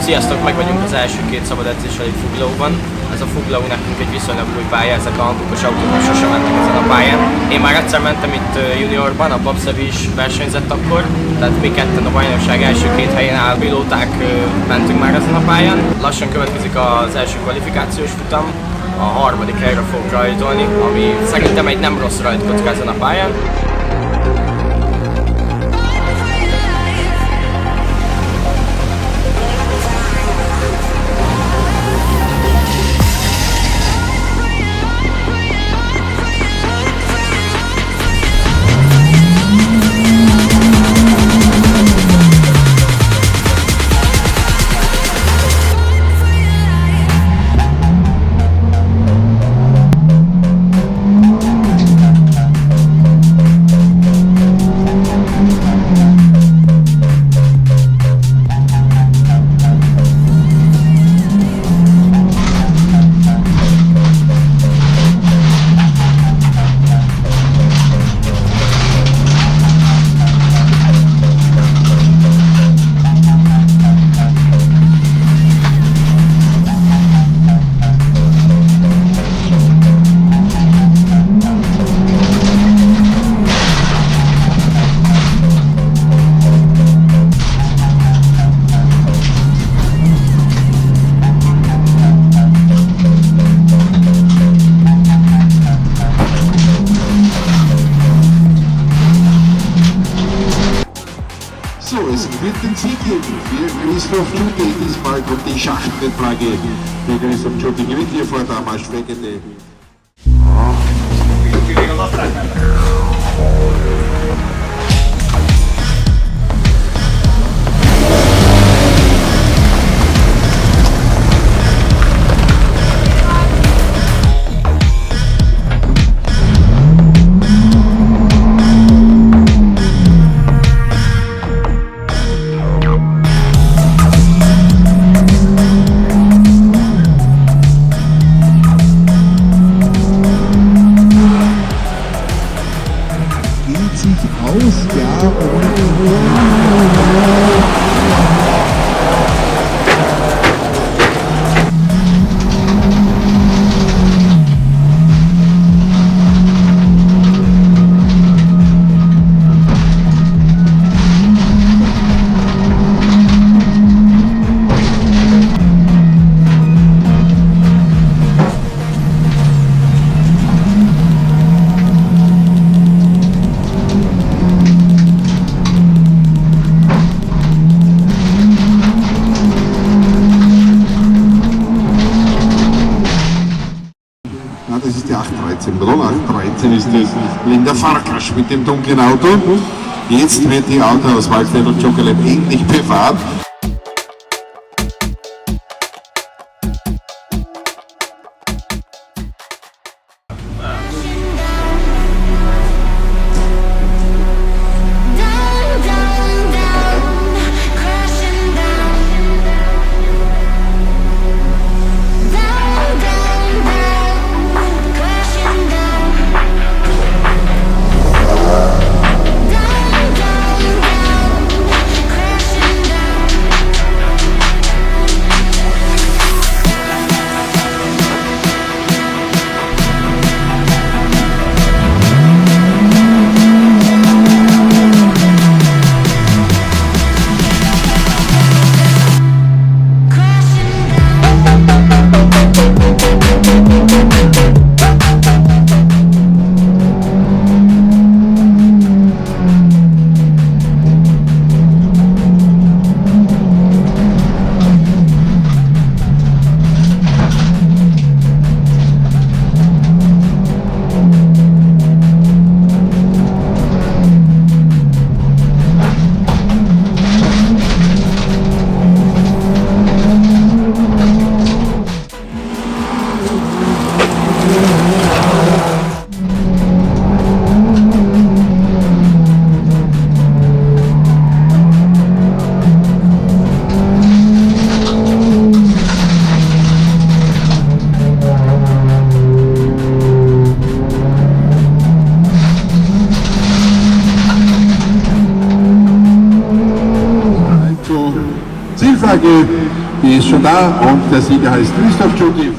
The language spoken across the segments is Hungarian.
Sziasztok, meg vagyunk az első két szabad edzéssel egy Fuglauban. Ez a Fuglau nekünk egy viszonylag új pálya, ezek a Hankookos autók sosem mentek ezen a pályán. Én már egyszer mentem itt juniorban, a Babszevi is versenyzett akkor, tehát mi ketten a bajnokság első két helyén álló pilóták mentünk már ezen a pályán. Lassan következik az első kvalifikációs futam, a harmadik helyre fogok rajtolni, ami szerintem egy nem rossz rajtkocka ezen a pályán. So, es wird den Sieg geben für Kristóf Csuti, diesmal kommt die Schachtelfrage für Kristóf Csuti, gewinnt hier vor der Marschfläche. Sich aus, ja, Das ist die 813, oder? 813 ist das Linda Farkas mit dem dunklen Auto. Jetzt wird die Auto aus Waldfeld und Chocolate endlich befahrt. Zielflagge Die ist schon da und der Sieger heißt Kristóf Csuti.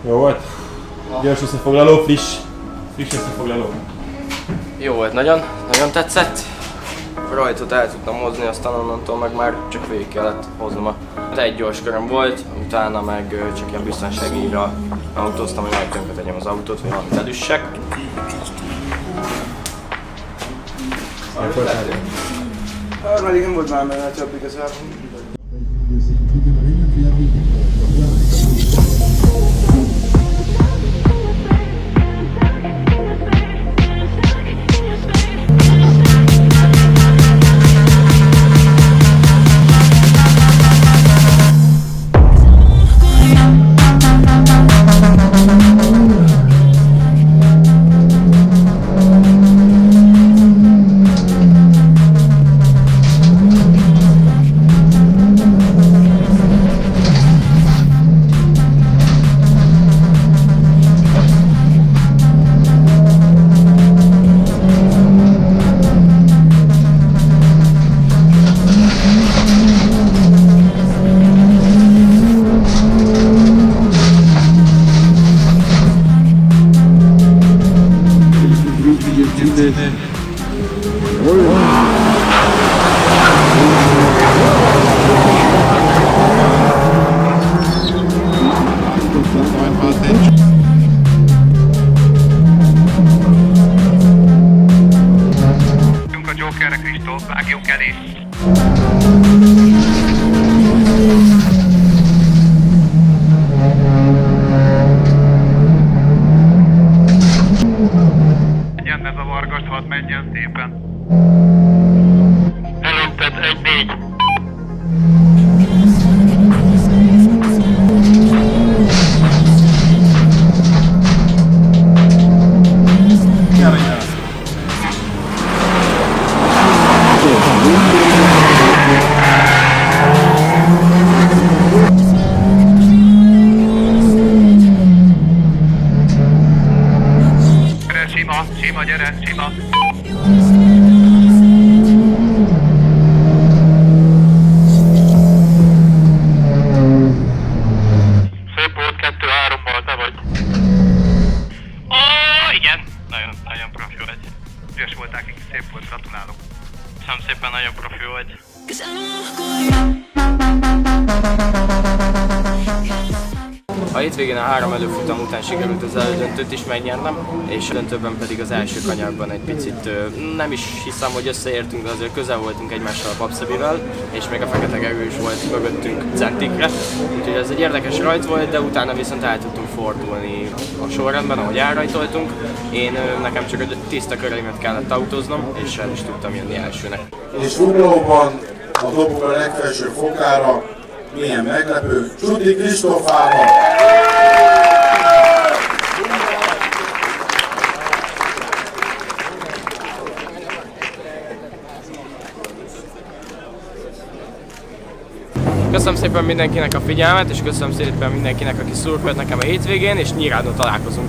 Jó volt? Gyors összefoglaló, friss összefoglaló. Jó volt, nagyon tetszett. Rajtot el tudtam hozni, aztán onnantól meg már csak végig kellett hoznom. Egy gyors köröm volt, utána meg csak ilyen biztonságíra autóztam, hogy majd tönkre tegyem az autót, vagy valamit elüssek. Harmadik nem volt már mellett jobb igazából. A Jokerre, Kristóf, vágjuk elé! Menjen ez a vargas, hadd menjen szépen! Előtted 1-4! Sima, gyere, sima! Szép volt, 2-3-mal, te vagy. Ó, igen! Nagyon profi vagy. Ügyes voltál, kik szép volt, gratulálok. Köszönöm szépen, nagyon profi vagy. A hétvégén a 3 előfutam után sikerült az elődöntőt is megnyernem, és a döntőben pedig az első kanyarban egy picit nem is hiszem, hogy összeértünk, de azért közel voltunk egymással a Babszebivel, és még a Fekete Gergő is volt mögöttünk centikre. Úgyhogy ez egy érdekes rajt volt, de utána viszont el tudtunk fordulni a sorrendben, ahogy elrajtoltunk. Nekem csak a tiszta köreimet kellett autóznom, és el is tudtam jönni elsőnek. És Fuglauban a dobok a legfelső fokára, milyen meglepő, Csuti Kristófával! Köszönöm szépen mindenkinek a figyelmet, és köszönöm szépen mindenkinek, aki szurkolt nekem a hétvégén, és Nyírádon találkozunk.